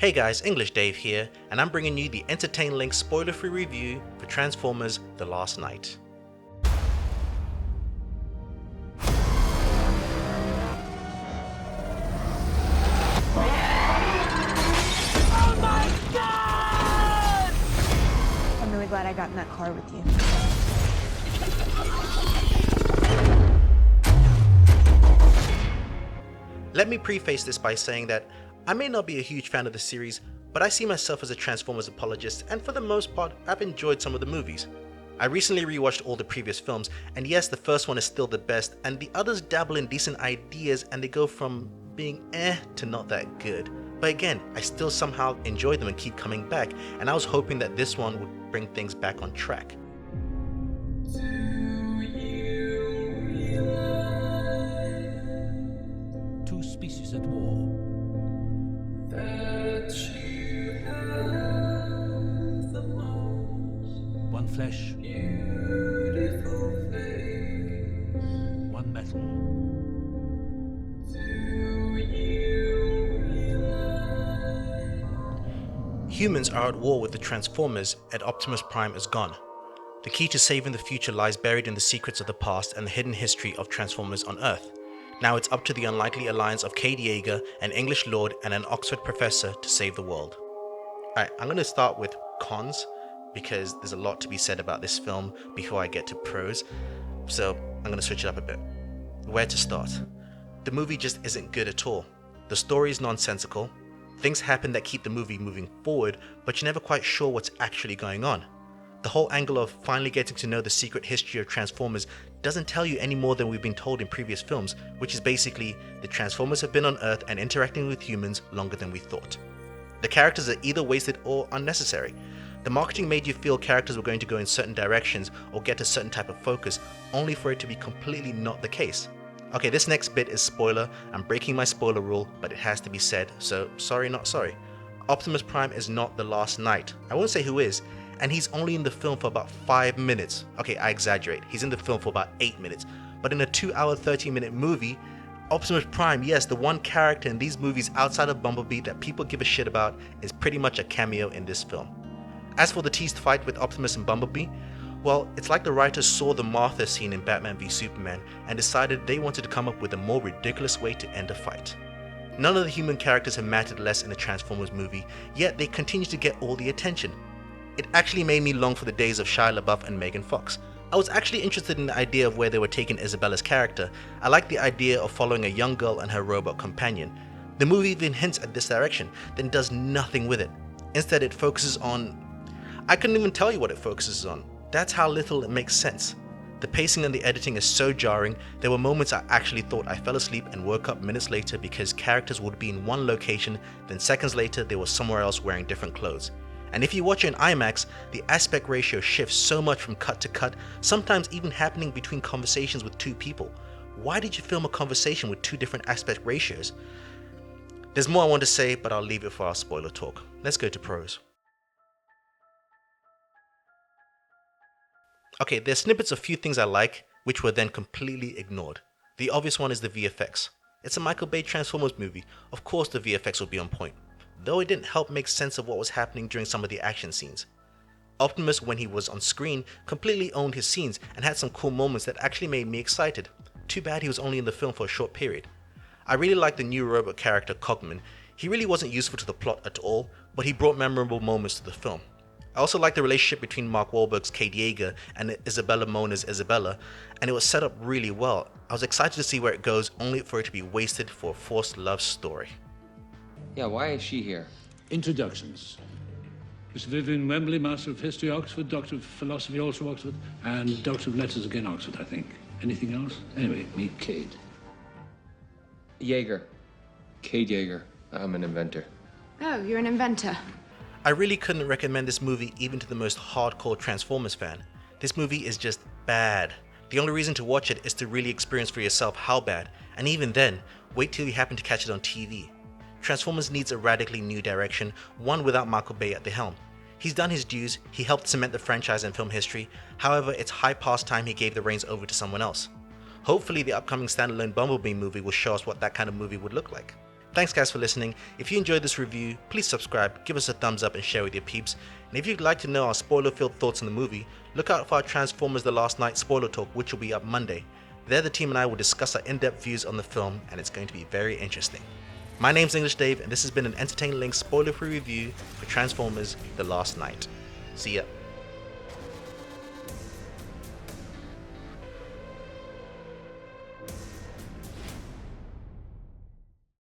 Hey guys, English Dave here, and I'm bringing you the Entertain Lynx spoiler-free review for Transformers: The Last Knight. Oh my God! I'm really glad I got in that car with you. Let me preface this by saying that I may not be a huge fan of the series, but I see myself as a Transformers apologist, and for the most part, I've enjoyed some of the movies. I recently rewatched all the previous films, and yes, the first one is still the best, and the others dabble in decent ideas and they go from being to not that good. But again, I still somehow enjoy them and keep coming back, and I was hoping that this one would bring things back on track. Two species at war. One flesh, one metal. Humans are at war with the Transformers, and Optimus Prime is gone. The key to saving the future lies buried in the secrets of the past and the hidden history of Transformers on Earth. Now it's up to the unlikely alliance of Cade Yeager, an English lord and an Oxford professor, to save the world. Alright, I'm going to start with cons, because there's a lot to be said about this film before I get to pros, so I'm going to switch it up a bit. Where to start? The movie just isn't good at all. The story is nonsensical, things happen that keep the movie moving forward, but you're never quite sure what's actually going on. The whole angle of finally getting to know the secret history of Transformers doesn't tell you any more than we've been told in previous films, which is basically the Transformers have been on Earth and interacting with humans longer than we thought. The characters are either wasted or unnecessary. The marketing made you feel characters were going to go in certain directions or get a certain type of focus, only for it to be completely not the case. Okay, this next bit is spoiler. I'm breaking my spoiler rule, but it has to be said, so sorry not sorry. Optimus Prime is not the Last Knight. I won't say who is, and he's only in the film for about 5 minutes. Okay, I exaggerate. He's in the film for about 8 minutes. But in a 2-hour, 30-minute movie, Optimus Prime, yes, the one character in these movies outside of Bumblebee that people give a shit about, is pretty much a cameo in this film. As for the teased fight with Optimus and Bumblebee, well, it's like the writers saw the Martha scene in Batman v Superman and decided they wanted to come up with a more ridiculous way to end a fight. None of the human characters have mattered less in the Transformers movie, yet they continue to get all the attention. It actually made me long for the days of Shia LaBeouf and Megan Fox. I was actually interested in the idea of where they were taking Isabella's character. I liked the idea of following a young girl and her robot companion. The movie even hints at this direction, then does nothing with it. Instead, it focuses on... I couldn't even tell you what it focuses on. That's how little it makes sense. The pacing and the editing is so jarring, there were moments I actually thought I fell asleep and woke up minutes later because characters would be in one location, then seconds later they were somewhere else wearing different clothes. And if you watch it in IMAX, the aspect ratio shifts so much from cut to cut, sometimes even happening between conversations with two people. Why did you film a conversation with two different aspect ratios? There's more I want to say, but I'll leave it for our spoiler talk. Let's go to pros. Okay, there's snippets of few things I like, which were then completely ignored. The obvious one is the VFX. It's a Michael Bay Transformers movie, of course the VFX will be on point, though it didn't help make sense of what was happening during some of the action scenes. Optimus, when he was on screen, completely owned his scenes and had some cool moments that actually made me excited. Too bad he was only in the film for a short period. I really liked the new robot character Cogman. He really wasn't useful to the plot at all, but he brought memorable moments to the film. I also liked the relationship between Mark Wahlberg's Cade Yeager and Isabella Mona's Isabella, and it was set up really well. I was excited to see where it goes, only for it to be wasted for a forced love story. Yeah, why is she here? Introductions. Mr. Vivian Wembley, Master of History, Oxford, Doctor of Philosophy, also Oxford, and Doctor of Letters, again Oxford, I think. Anything else? Anyway, meet Cade. Yeager. Cade Yeager. I'm an inventor. Oh, you're an inventor. I really couldn't recommend this movie even to the most hardcore Transformers fan. This movie is just bad. The only reason to watch it is to really experience for yourself how bad, and even then, wait till you happen to catch it on TV. Transformers needs a radically new direction, one without Michael Bay at the helm. He's done his dues, he helped cement the franchise in film history, however it's high past time he gave the reins over to someone else. Hopefully the upcoming standalone Bumblebee movie will show us what that kind of movie would look like. Thanks guys for listening. If you enjoyed this review, please subscribe, give us a thumbs up and share with your peeps. And if you'd like to know our spoiler-filled thoughts on the movie, look out for our Transformers The Last Night spoiler talk, which will be up Monday. There the team and I will discuss our in-depth views on the film, and it's going to be very interesting. My name's English Dave, and this has been an Entertain Lynx spoiler-free review for Transformers The Last Night. See ya.